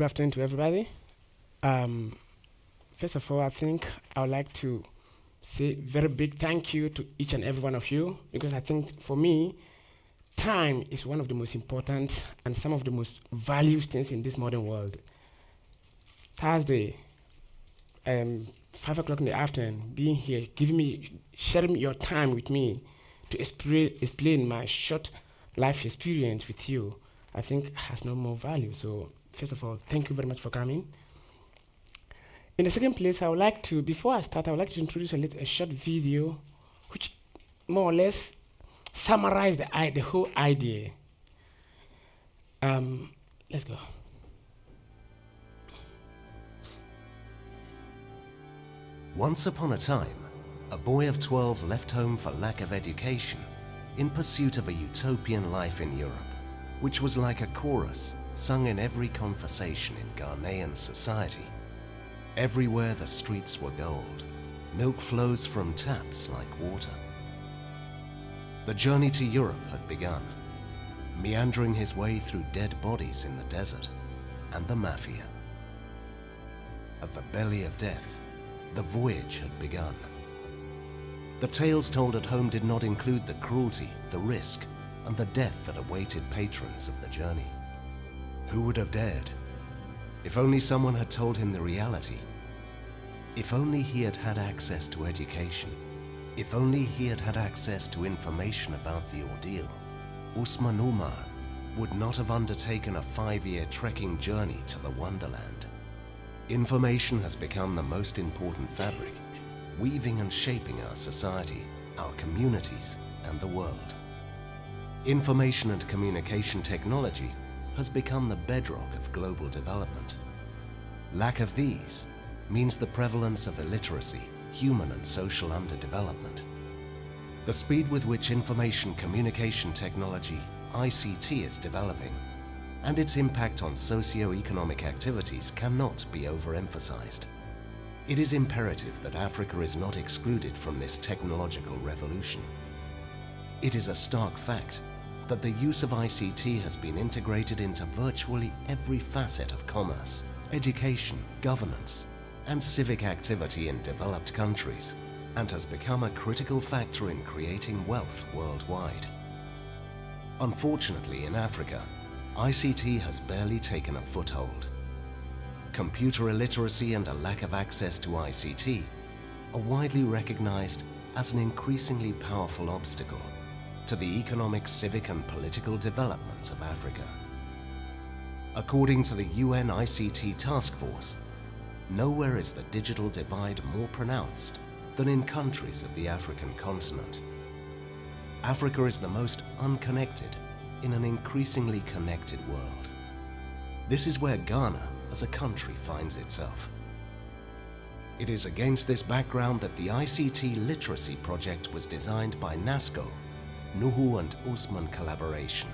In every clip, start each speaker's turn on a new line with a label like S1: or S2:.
S1: afternoon to everybody. Um, First of all, I think I would like to say very big thank you to each and every one of you because I think for me, time is one of the most important and some of the most valued things in this modern world. Thursday, 5 o'clock in the afternoon, being here, sharing your time with me to explain my short life experience with you, I think has no more value. So, first of all, thank you very much for coming. In the second place, before I start, I would like to introduce a short video which more or less summarize the whole idea. Let's go.
S2: Once upon a time, a boy of 12 left home for lack of education in pursuit of a utopian life in Europe, which was like a chorus sung in every conversation in Ghanaian society. Everywhere the streets were gold, milk flows from taps like water. The journey to Europe had begun, meandering his way through dead bodies in the desert and the mafia. At the belly of death, the voyage had begun. The tales told at home did not include the cruelty, the risk, and the death that awaited patrons of the journey. Who would have dared? If only someone had told him the reality. If only he had had access to education. If only he had had access to information about the ordeal. Usman Umar would not have undertaken a 5-year trekking journey to the Wonderland. Information has become the most important fabric, weaving and shaping our society, our communities, and the world. Information and communication technology has become the bedrock of global development. Lack of these means the prevalence of illiteracy, human and social underdevelopment. The speed with which information communication technology, ICT, is developing and its impact on socio-economic activities cannot be overemphasized. It is imperative that Africa is not excluded from this technological revolution. It is a stark fact that the use of ICT has been integrated into virtually every facet of commerce, education, governance, and civic activity in developed countries, and has become a critical factor in creating wealth worldwide. Unfortunately, in Africa, ICT has barely taken a foothold. Computer illiteracy and a lack of access to ICT are widely recognized as an increasingly powerful obstacle to the economic, civic, and political development of Africa. According to the UN ICT Task Force, nowhere is the digital divide more pronounced than in countries of the African continent. Africa is the most unconnected in an increasingly connected world. This is where Ghana as a country finds itself. It is against this background that the ICT Literacy Project was designed by NASCO, Nuhu and Usman collaboration.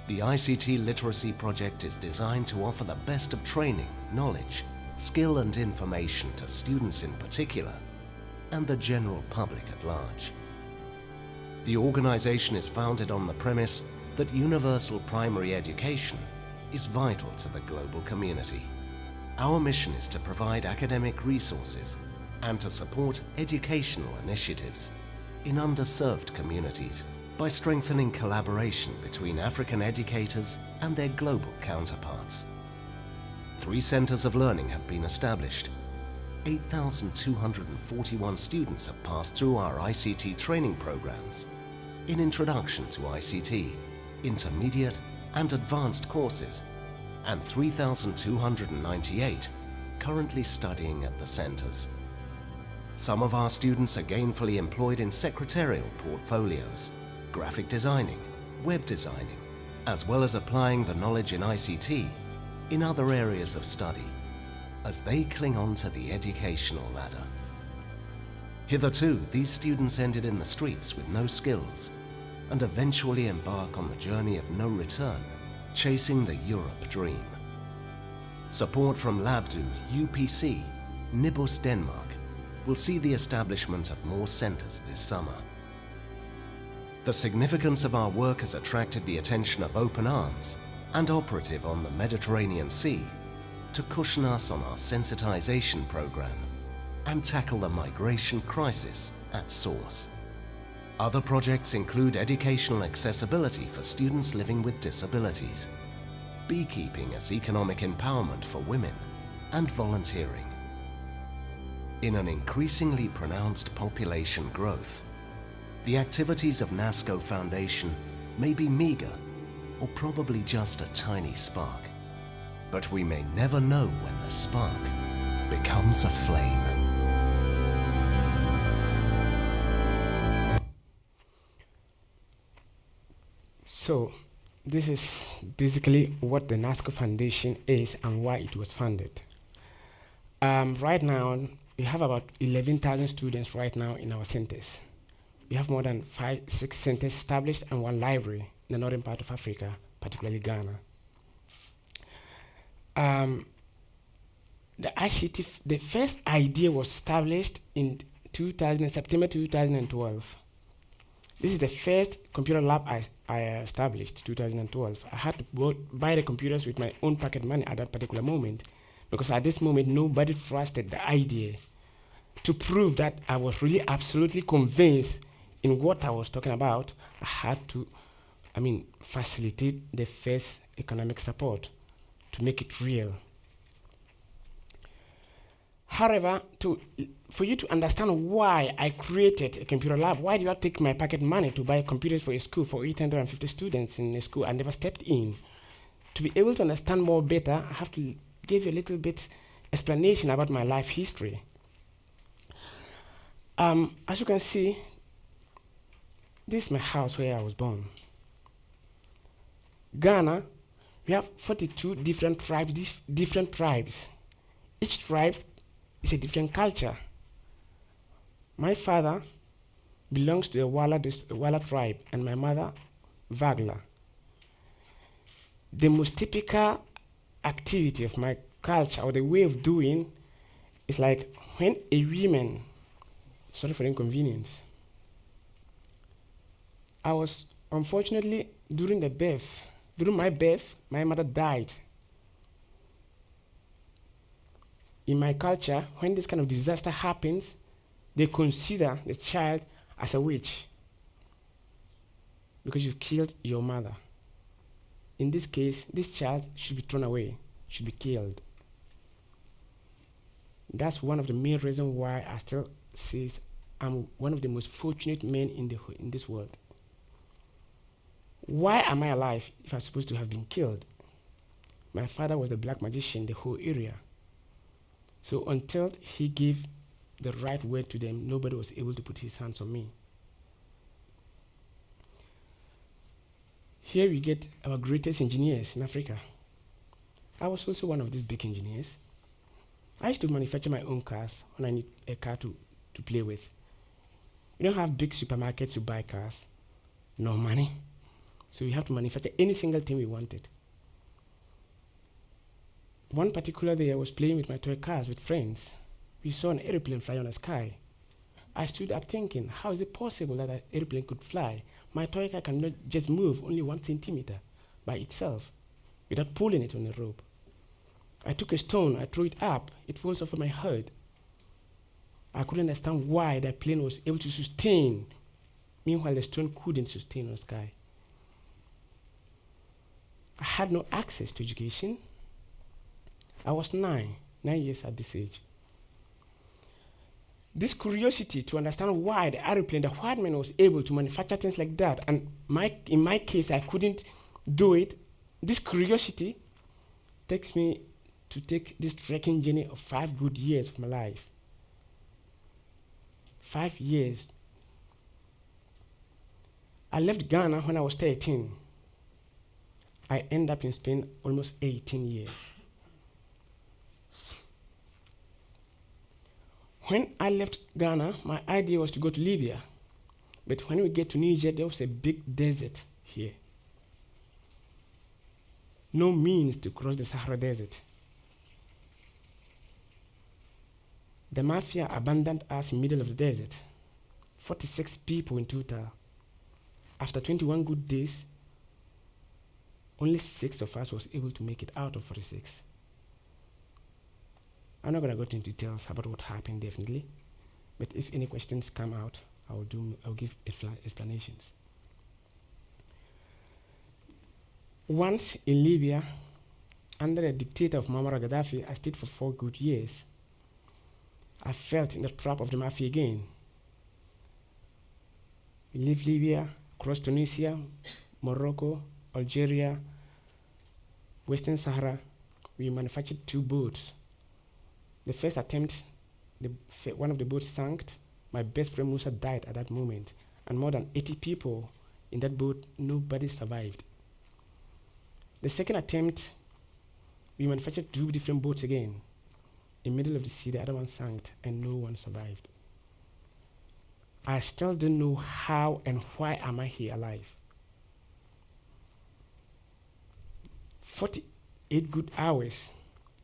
S2: The ICT Literacy Project is designed to offer the best of training, knowledge, skill and information to students in particular, and the general public at large. The organization is founded on the premise that universal primary education is vital to the global community. Our mission is to provide academic resources and to support educational initiatives in underserved communities by strengthening collaboration between African educators and their global counterparts. 3 centers of learning have been established. 8,241 students have passed through our ICT training programs in Introduction to ICT, Intermediate and Advanced courses, and 3,298 currently studying at the centers. Some of our students are gainfully employed in secretarial portfolios, graphic designing, web designing, as well as applying the knowledge in ICT in other areas of study as they cling on to the educational ladder. Hitherto, these students ended in the streets with no skills and eventually embark on the journey of no return, chasing the Europe dream. Support from Labdu, UPC, Nibus, Denmark will see the establishment of more centers this summer. The significance of our work has attracted the attention of Open Arms, and operative on the Mediterranean Sea to cushion us on our sensitization program and tackle the migration crisis at source. Other projects include educational accessibility for students living with disabilities, beekeeping as economic empowerment for women, and volunteering. In an increasingly pronounced population growth, the activities of NASCO Foundation may be meager or probably just a tiny spark, but we may never know when the spark becomes a flame.
S1: So, this is basically what the NASCO Foundation is and why it was founded. Right now, we have about 11,000 students right now in our centers. We have more than 6 centers established and 1 library in the northern part of Africa, particularly Ghana. The ICT, the first idea was established in September 2012. This is the first computer lab I established, 2012. I had to buy the computers with my own pocket money at that particular moment, because at this moment nobody trusted the idea. To prove that I was really absolutely convinced in what I was talking about, I had to, facilitate the first economic support to make it real. However, for you to understand why I created a computer lab, why do I take my pocket money to buy computers for a school for 850 students in a school I never stepped in? To be able to understand more better, I have to give you a little bit explanation about my life history. As you can see, this is my house where I was born. Ghana, we have 42 different tribes. Each tribe is a different culture. My father belongs to the Wala tribe and my mother, Vagla. The most typical activity of my culture, or the way of doing, is like when a woman, sorry for the inconvenience, I was, unfortunately, during my birth, my mother died. In my culture, when this kind of disaster happens, they consider the child as a witch because you've killed your mother. In this case, this child should be thrown away, should be killed. That's one of the main reasons why I still say I'm one of the most fortunate men in this world. Why am I alive if I'm supposed to have been killed? My father was the black magician in the whole area. So until he gave the right word to them, nobody was able to put his hands on me. Here we get our greatest engineers in Africa. I was also one of these big engineers. I used to manufacture my own cars when I need a car to play with. We don't have big supermarkets to buy cars, no money. So we have to manufacture any single thing we wanted. One particular day I was playing with my toy cars with friends. We saw an airplane fly on the sky. I stood up thinking, how is it possible that an airplane could fly? My toy car cannot just move only 1 centimeter by itself without pulling it on a rope. I took a stone, I threw it up, it falls off of my head. I couldn't understand why the plane was able to sustain, meanwhile the stone couldn't sustain on the sky. I had no access to education. I was 9 years at this age. This curiosity to understand why the airplane, the white man was able to manufacture things like that, and in my case, I couldn't do it. This curiosity takes me to take this trekking journey of 5 good years of my life. 5 years. I left Ghana when I was 13. I ended up in Spain almost 18 years. When I left Ghana, my idea was to go to Libya. But when we get to Niger, there was a big desert here. No means to cross the Sahara Desert. The mafia abandoned us in the middle of the desert. 46 people in total. After 21 good days, only 6 of us was able to make it out of 46. I'm not going to go into details about what happened, definitely. But if any questions come out, I'll give explanations. Once in Libya, under the dictator of Muammar Gaddafi, I stayed for 4 good years. I felt in the trap of the mafia again. We leave Libya, cross Tunisia, Morocco, Algeria, Western Sahara. We manufactured 2 boats. The first attempt, one of the boats sank. My best friend Musa died at that moment, and more than 80 people in that boat, nobody survived. The second attempt, we manufactured 2 different boats again. In the middle of the sea, the other one sank, and no one survived. I still don't know how and why am I here alive. 48 good hours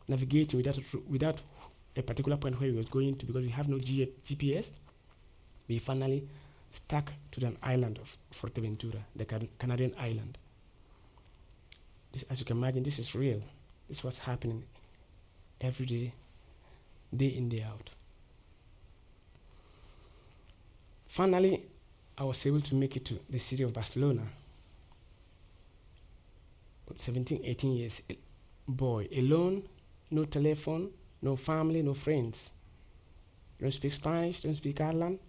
S1: navigating without a particular point where we was going to, because we have no GPS. We finally stuck to an island of Fuerteventura, the Canarian island. This, as you can imagine, this is real. This was happening every day, day in, day out. Finally, I was able to make it to the city of Barcelona. 17, 18 years boy, alone, no telephone, no family, no friends. Don't speak Spanish, don't speak Catalan.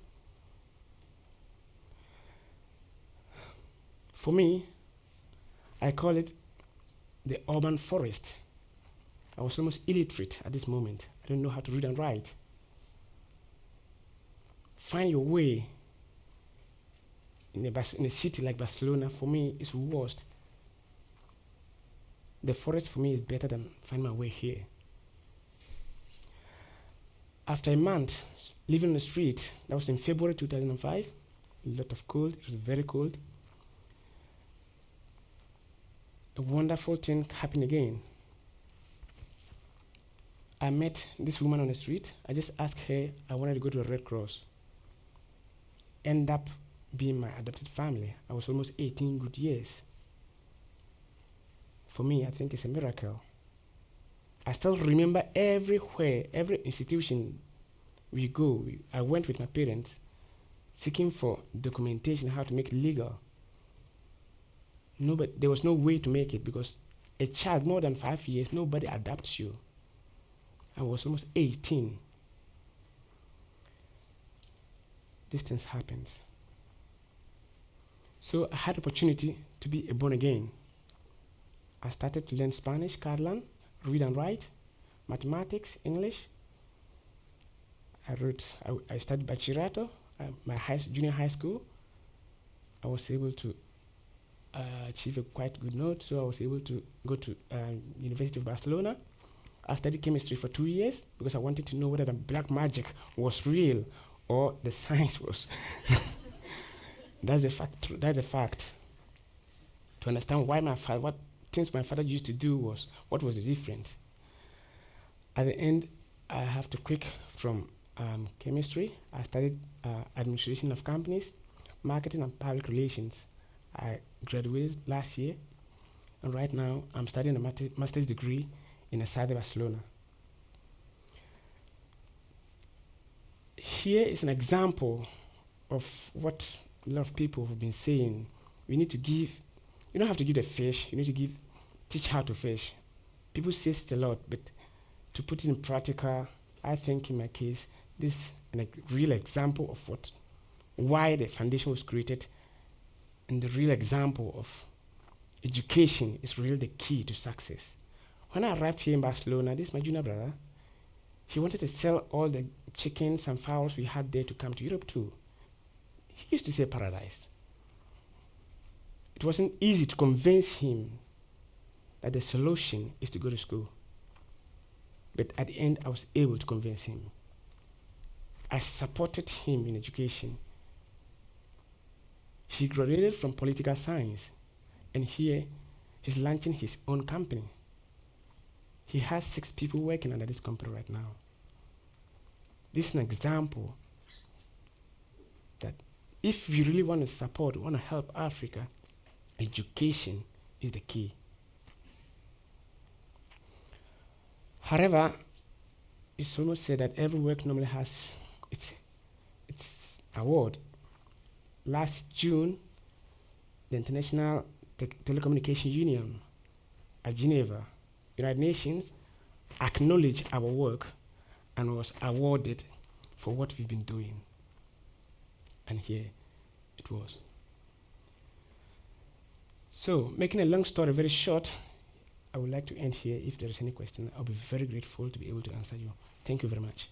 S1: For me, I call it the urban forest. I was almost illiterate at this moment. I don't know how to read and write. Find your way in a city like Barcelona, for me, is worst. The forest for me is better than find my way here. After a month living on the street, that was in February 2005, a lot of cold, it was very cold. A wonderful thing happened again. I met this woman on the street. I just asked her, I wanted to go to the Red Cross. End up being my adopted family. I was almost 18 good years. For me, I think it's a miracle. I still remember everywhere, every institution we go. I went with my parents seeking for documentation, how to make it legal. There was no way to make it, because a child more than 5 years, nobody adopts you. I was almost 18. These things happened. So I had opportunity to be a born again. I started to learn Spanish, Catalan, read and write, mathematics, English. I studied bachillerato, my junior high school. I was able to achieve a quite good note, so I was able to go to University of Barcelona. I studied chemistry for 2 years because I wanted to know whether the black magic was real or the science was. That's a fact. That's a fact. To understand why what things my father used to do was, what was the difference? At the end, I have to quit from chemistry. I studied administration of companies, marketing and public relations. I graduated last year, and right now I'm studying a master's degree in TEDxESADE Barcelona. Here is an example of what a lot of people have been saying. We need to give, you don't have to give the fish, you need to teach how to fish. People say it a lot, but to put it in practical, I think in my case, this is a real example of why the foundation was created, and the real example of education is really the key to success. When I arrived here in Barcelona, this is my junior brother. He wanted to sell all the chickens and fowls we had there to come to Europe too. He used to say paradise. It wasn't easy to convince him that the solution is to go to school. But at the end, I was able to convince him. I supported him in education. He graduated from political science, and here he's launching his own company. He has 6 people working under this company right now. This is an example that if you really want to support, want to help Africa, education is the key. However, it's almost said that every work normally has its award. Last June, the International Telecommunication Union at Geneva, United Nations, acknowledged our work and was awarded for what we've been doing. And here it was. So, making a long story very short, I would like to end here. If there is any question, I'll be very grateful to be able to answer you. Thank you very much.